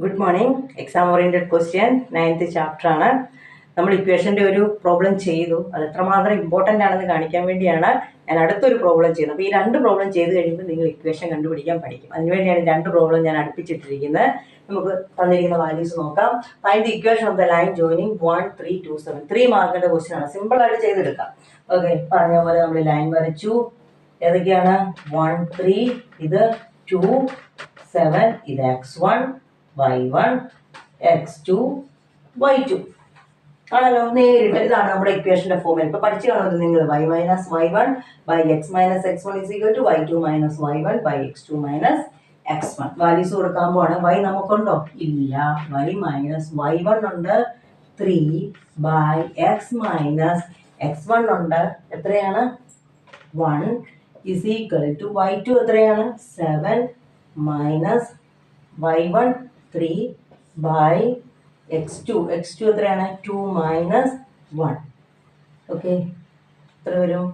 Good morning. Exam oriented question 9th ചാപ്റ്ററാണ്. നമ്മൾ ഇക്വേഷൻ്റെ ഒരു പ്രോബ്ലം ചെയ്തു. അത് എത്രമാത്രം ഇമ്പോർട്ടൻ്റ് ആണെന്ന് കാണിക്കാൻ വേണ്ടിയാണ് ഞാൻ അടുത്തൊരു പ്രോബ്ലം ചെയ്യുന്നത്. അപ്പോൾ ഈ രണ്ട് പ്രോബ്ലം ചെയ്ത് കഴിയുമ്പോൾ നിങ്ങൾ ഇക്വേഷൻ കണ്ടുപിടിക്കാൻ പഠിക്കും. അതിനുവേണ്ടിയാണ് രണ്ട് പ്രോബ്ലം ഞാൻ അടുപ്പിച്ചിട്ടിരിക്കുന്നത്. നമുക്ക് തന്നിരിക്കുന്ന വാല്യൂസ് നോക്കാം. Find the equation of the line joining 1, 3, 2, 7. 3 മാർക്കിൻ്റെ ക്വസ്റ്റ്യൻ ആണ്. സിമ്പിളായിട്ട് ചെയ്തെടുക്കാം. ഓക്കെ, പറഞ്ഞ പോലെ നമ്മൾ ലൈൻ വരച്ചു. ഏതൊക്കെയാണ്? 1, 3, ഇത് 2, 7, ഇത് x1, y1, x2, y2 ആണല്ലോ. നേരിട്ട് ഇതാണ് നമ്മുടെ ഇക്വേഷന്റെ ഫോമിൽ. ഇപ്പൊ പഠിച്ചു കാണുന്നത് നിങ്ങൾ y minus y1 by x minus x1 is equal to y2 minus y1 by x2 minus x1. Values കൊടുക്കാൻ പോവാണ്. y നമുക്കുണ്ടോ? ഇല്ല. y മൈനസ് y1 ഉണ്ട് 3 ബൈ x മൈനസ് x1 ഉണ്ട് എത്രയാണ്? 1 ഇസ് ഈക്വൽ ടു y2 എത്രയാണ്? 7 മൈനസ് y1 3 ബൈ x2 എത്രയാണ്? 2 minus 1. Okay, എത്ര വരും?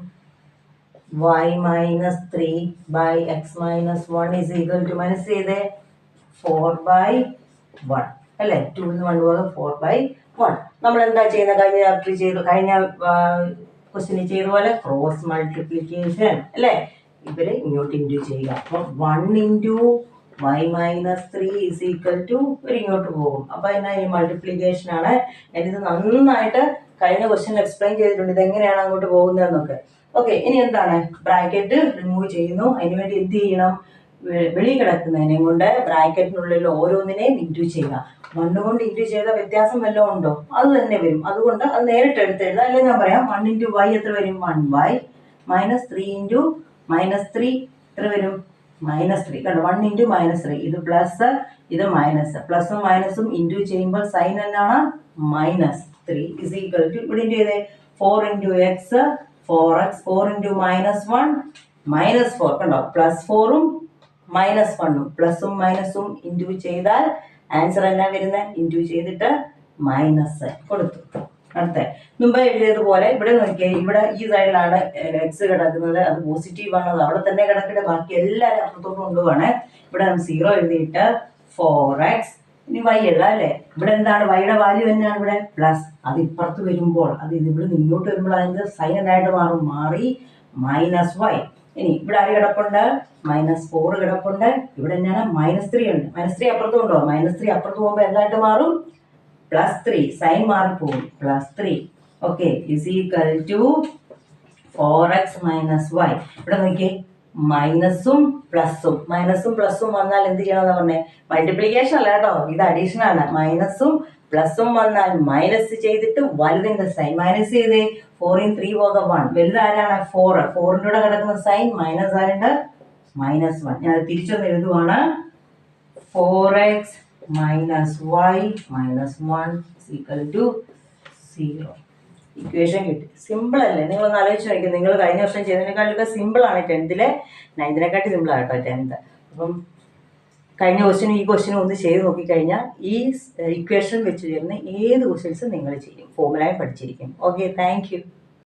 y minus 3 by x minus 1 is equal to minus ചെയ്തേ 4 ബൈ 1 അല്ലേ? 2 1 പോലെ 4 ബൈ 1. നമ്മൾ എന്താ ചെയ്യുന്നത്? കഴിഞ്ഞ ചാപ്റ്റർ ചെയ്തു, കഴിഞ്ഞ ക്വസ്റ്റ്യൻ ചെയ്ത പോലെ ക്രോസ് മൾട്ടിപ്ലിക്കേഷൻ അല്ലേ? ഇവര് ഇങ്ങോട്ട് ഇൻറ്റു ചെയ്യുക. അപ്പം 1 into y minus 3 is equal to ഇങ്ങോട്ട് പോകും. അപ്പോൾ എന്നാ ഈ മൾട്ടിപ്ലിക്കേഷൻ ആണ്. ഞാനിത് നന്നായിട്ട് കഴിഞ്ഞ ക്വസ്റ്റ്യൻ എക്സ്പ്ലെയിൻ ചെയ്തിട്ടുണ്ട്, ഇതെങ്ങനെയാണ് അങ്ങോട്ട് പോകുന്നതെന്നൊക്കെ. ഓക്കെ, ഇനി എന്താണ്? ബ്രാക്കറ്റ് റിമൂവ് ചെയ്യുന്നു. അതിനുവേണ്ടി എന്ത് ചെയ്യണം? വെളി കിടക്കുന്നതിനെ കൊണ്ട് ബ്രാക്കറ്റിനുള്ളിൽ ഓരോന്നിനെയും ഇൻറ്റു ചെയ്യുക. 1 കൊണ്ട് ഇൻറ്റു ചെയ്ത വ്യത്യാസം വല്ലതും ഉണ്ടോ? അത് തന്നെ വരും. അതുകൊണ്ട് അത് നേരിട്ട് എടുത്തെഴുതാം. അല്ലെങ്കിൽ ഞാൻ പറയാം 1 ഇൻറ്റു y എത്ര വരും? 1y മൈനസ് 3 ഇൻറ്റു മൈനസ് 3 എത്ര വരും? -3. കണ്ടോ? 1 ഇൻറ്റു -3. ഇത് പ്ലസ്, ഇത് മൈനസ്. പ്ലസും മൈനസും ഇൻറ്റു ചെയ്യുമ്പോൾ സൈൻ എന്നാണ്? -3 ഇസ് ഈക്വൽ ടു ഇവിടെ ഇൻറ്റു ചെയ്തേ 4 ഇൻറ്റു എക്സ് 4x 4 ഇൻറ്റു -1 -4. കണ്ടോ? +4ഉം -1ഉം പ്ലസും മൈനസും ഇൻറ്റു ചെയ്താൽ ആൻസർ എന്നാ വരുന്നത്? ഇൻറ്റു ചെയ്തിട്ട് മൈനസ് കൊടുത്തു. അടുത്ത മുമ്പ് എഴുതിയതുപോലെ ഇവിടെ നോക്കിയാൽ ഇവിടെ ഈ സൈഡിലാണ് എക്സ് കിടക്കുന്നത്. അത് പോസിറ്റീവാണ്. അത് അവിടെ തന്നെ കിടക്കട്ടെ. ബാക്കി എല്ലാവരും അപ്പുറത്തോട്ട് കൊണ്ടുപോവാണ്. ഇവിടെ നമ്മൾ 0 എഴുതിയിട്ട് 4x ഇനി y എഴുതാം അല്ലേ? ഇവിടെ എന്താണ്? വൈയുടെ വാല്യൂ എന്നാണ് ഇവിടെ? പ്ലസ്. അത് ഇപ്പുറത്ത് വരുമ്പോൾ അത് ഇവിടെ ഇങ്ങോട്ട് വരുമ്പോൾ അതിൻ്റെ സൈൻ എന്നായിട്ട് മാറി -y. ഇനി ഇവിടെ ആര് കിടപ്പുണ്ട്? -4 കിടപ്പുണ്ട്. ഇവിടെ എന്നാണ്? -3 ഉണ്ട്. -3 അപ്പുറത്ത് കൊണ്ടുപോകാം. -3 അപ്പുറത്ത് പോകുമ്പോൾ എന്തായിട്ട് മാറും? +3. സൈൻ മാറിപ്പോകും. +3. Okay, is equal to 4x minus y. ഇവിടെ നോക്കിയേ, മൈനസും പ്ലസും വന്നാൽ എന്ത് ചെയ്യണമെന്ന് പറഞ്ഞേ? മൾട്ടിപ്ലിക്കേഷൻ അല്ല കേട്ടോ, ഇത് അഡീഷൻ ആണ്. മൈനസും പ്ലസും വന്നാൽ മൈനസ് ചെയ്തിട്ട് വലുതിന്റെ സൈൻ മൈനസ് ചെയ്തേ. 4 3 പോക 1. വലുത് ആരാണ്? 4. 4ന്റെ കൂടെ കിടക്കുന്ന സൈൻ മൈനസ് ആയിട്ട് -1. ഞാൻ തിരിച്ചൊന്ന് എഴുതുവാണ്. 4x minus y minus 1 is equal to 0. Equation കിട്ടി. സിമ്പിൾ അല്ലേ? നിങ്ങളൊന്ന് ആലോചിച്ച് നോക്കിയാൽ നിങ്ങൾ കഴിഞ്ഞ വർഷം ചെയ്തതിനേക്കാളൊക്കെ സിമ്പിളാണ് 10th. 9th സിമ്പിളാണ് കേട്ടോ 10th. അപ്പം കഴിഞ്ഞ ക്വസ്റ്റ്യനും ഈ ക്വസ്റ്റ്യനും ഒന്ന് ചെയ്ത് നോക്കിക്കഴിഞ്ഞാൽ ഈ ഇക്വേഷൻ വെച്ച് ചേർന്ന് ഏത് ക്വസ്റ്റ്യൻസും നിങ്ങൾ ചെയ്യും. ഫോർമുലയും പഠിച്ചിരിക്കും. Okay, thank U.